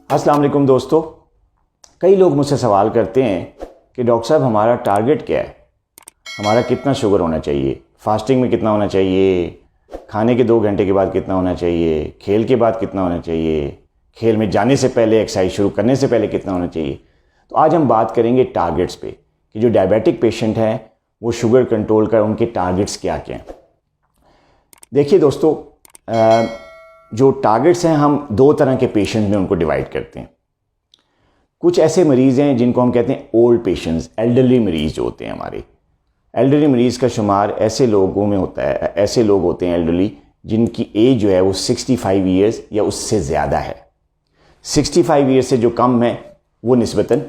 अस्सलाम वालेकुम दोस्तों, कई लोग मुझसे सवाल करते हैं कि डॉक्टर साहब हमारा टारगेट क्या है, हमारा कितना शुगर होना चाहिए, फास्टिंग में कितना होना चाहिए, खाने के 2 घंटे के बाद कितना होना चाहिए, खेल के बाद कितना होना चाहिए, खेल में जाने से पहले, एक्सरसाइज शुरू करने से पहले कितना होना चाहिए। तो आज हम बात करेंगे टारगेट्स पे कि जो डायबिटिक पेशेंट हैं वो शुगर कंट्रोल कर उनके टारगेट्स क्या क्या हैं। देखिए दोस्तों, जो टारगेट्स हैं हम 2 तरह के पेशेंट में उनको डिवाइड करते हैं। कुछ ऐसे मरीज़ हैं जिनको हम कहते हैं ओल्ड पेशेंट्स, एल्डरली मरीज़ जो होते हैं। हमारे एल्डरली मरीज़ का शुमार ऐसे लोगों में होता है, ऐसे लोग होते हैं एल्डरली जिनकी एज जो है वो 65 ईयर्स या उससे ज़्यादा है। 65 ईयर्स से जो कम है वो निस्बतन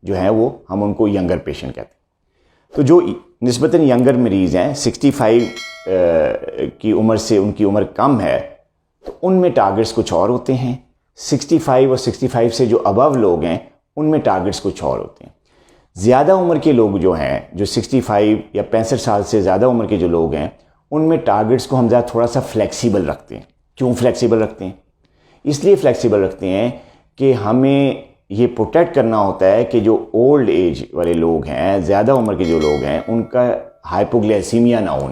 जो है वो हम उनको यंगर पेशेंट कहते हैं। तो जो निस्बतन यंगर मरीज़ हैं, 65 की उम्र से उनकी उम्र कम है, तो उनमें टारगेट्स कुछ और होते हैं। 65 और 65 से जो अबव लोग हैं उनमें टारगेट्स कुछ और होते हैं। ज़्यादा उम्र के लोग जो हैं, जो 65 या 65 साल से ज़्यादा उम्र के जो लोग हैं, उनमें टारगेट्स को हम ज़रा थोड़ा सा फ्लेक्सिबल रखते हैं। क्यों फ्लेक्सिबल रखते हैं? इसलिए फ्लेक्सिबल रखते हैं कि हमें ये प्रोटेक्ट करना होता है कि जो ओल्ड एज वाले लोग हैं, ज़्यादा उम्र के जो लोग हैं, उनका हाइपोग्लाइसीमिया ना हो,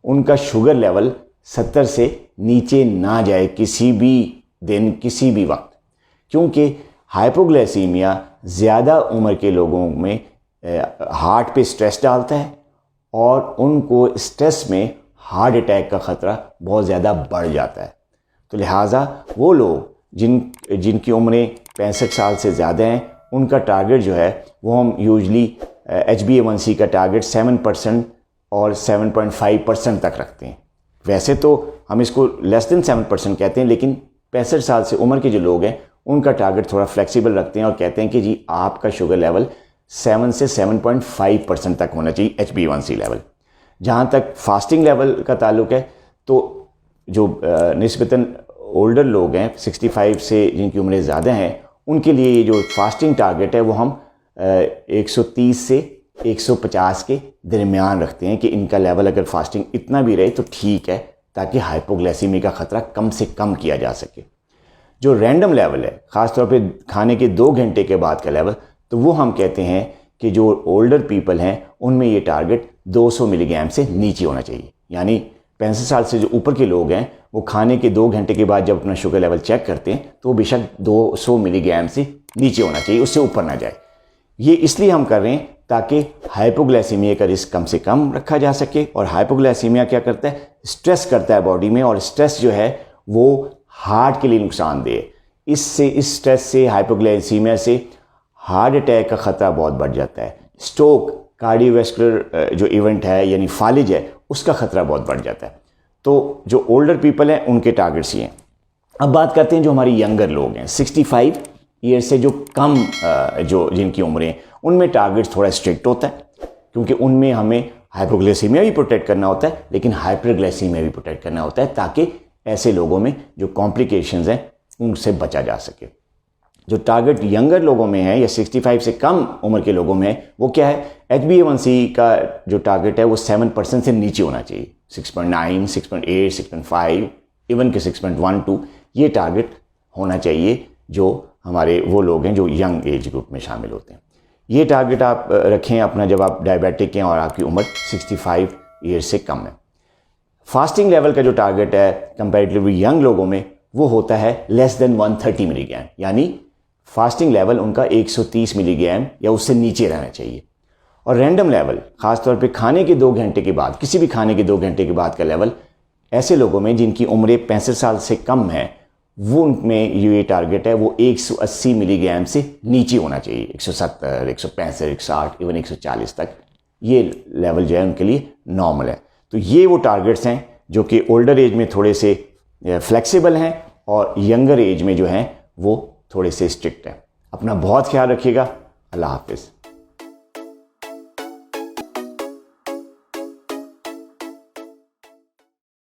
उनका शुगर लेवल 70 से नीचे ना जाए किसी भी दिन, किसी भी वक्त। क्योंकि हाइपोग्लाइसीमिया ज़्यादा उम्र के लोगों में हार्ट पे स्ट्रेस डालता है और उनको स्ट्रेस में हार्ट अटैक का ख़तरा बहुत ज़्यादा बढ़ जाता है। तो लिहाजा वो लोग जिनकी उम्रें 65 साल से ज़्यादा हैं, उनका टारगेट जो है वो हम यूजली HbA1c का टारगेट 7% और 7.5% तक रखते हैं। वैसे तो हम इसको लेस देन 7% कहते हैं, लेकिन 65 साल से उम्र के जो लोग हैं उनका टारगेट थोड़ा फ्लेक्सिबल रखते हैं और कहते हैं कि जी आपका शुगर लेवल 7 से 7.5% तक होना चाहिए HbA1c लेवल। जहाँ तक फास्टिंग लेवल का ताल्लुक है, तो जो निस्बतन ओल्डर लोग हैं 65 से जिनकी उम्रें ज़्यादा हैं, उनके लिए ये जो फास्टिंग टारगेट है वो हम 130 से 150 के दरमियान रखते हैं कि इनका लेवल अगर फास्टिंग इतना भी रहे तो ठीक है, ताकि हाइपोग्लाइसीमी का ख़तरा कम से कम किया जा सके। जो रैंडम लेवल है, ख़ासतौर पे खाने के 2 घंटे के बाद का लेवल, तो वो हम कहते हैं कि जो ओल्डर पीपल हैं उनमें ये टारगेट 200 मिलीग्राम से नीचे होना चाहिए। यानी 65 साल से जो ऊपर के लोग हैं वो खाने के 2 घंटे के बाद जब अपना शुगर लेवल चेक करते हैं तो वो बेशक 200 मिलीग्राम से नीचे होना चाहिए, उससे ऊपर ना जाए। ये इसलिए हम कर रहे हैं ताकि हाइपोग्लाइसीमिया का रिस्क कम से कम रखा जा सके। और हाइपोग्लाइसीमिया क्या करता है? स्ट्रेस करता है बॉडी में, और स्ट्रेस जो है वो हार्ट के लिए नुकसानदेह है। इस स्ट्रेस से, हाइपोग्लाइसीमिया से हार्ट अटैक का ख़तरा बहुत बढ़ जाता है। स्ट्रोक, कार्डियोवैस्कुलर जो इवेंट है यानी फालिज है, उसका ख़तरा बहुत बढ़ जाता है। तो जो ओल्डर पीपल हैं उनके टारगेट्स ये हैं। अब बात करते हैं जो हमारी यंगर लोग हैं, 65 ईयर से जो कम जो जिनकी उम्रें, उनमें टारगेट्स थोड़ा स्ट्रिक्ट होता है, क्योंकि उनमें हमें हाइपोग्लाइसीमिया भी प्रोटेक्ट करना होता है, लेकिन हाइपरग्लाइसीमिया भी प्रोटेक्ट करना होता है, ताकि ऐसे लोगों में जो कॉम्प्लिकेशंस हैं उनसे बचा जा सके। जो टारगेट यंगर लोगों में है या 65 से कम उम्र के लोगों में है, वो क्या है? HbA1c का जो टारगेट है वो 7% से नीचे होना चाहिए। 6.9, 6.8, 6.5, इवन के 6.12 ये टारगेट होना चाहिए जो हमारे वो लोग हैं जो यंग एज ग्रुप में शामिल होते हैं। ये टारगेट आप रखें अपना जब आप डायबिटिक हैं और आपकी उम्र 65 ईयर से कम है। फास्टिंग लेवल का जो टारगेट है कंपैरेटिवली यंग लोगों में, वो होता है लेस देन 130 मिलीग्राम, यानी फास्टिंग लेवल उनका 130 मिलीग्राम या उससे नीचे रहना चाहिए। और रैंडम लेवल, ख़ासतौर पे खाने के 2 घंटे के बाद, किसी भी खाने के 2 घंटे के बाद का लेवल ऐसे लोगों में जिनकी उम्रें 65 साल से कम है, वो उनमें ये टारगेट है वो 180 मिलीग्राम से नीचे होना चाहिए। 170, 165, 160, इवन 140 तक ये लेवल जो है उनके लिए नॉर्मल है। तो ये वो टारगेट्स हैं जो कि ओल्डर एज में थोड़े से फ्लेक्सिबल हैं और यंगर एज में जो हैं वो थोड़े से स्ट्रिक्ट हैं। अपना बहुत ख्याल रखिएगा। अल्लाह हाफिज़।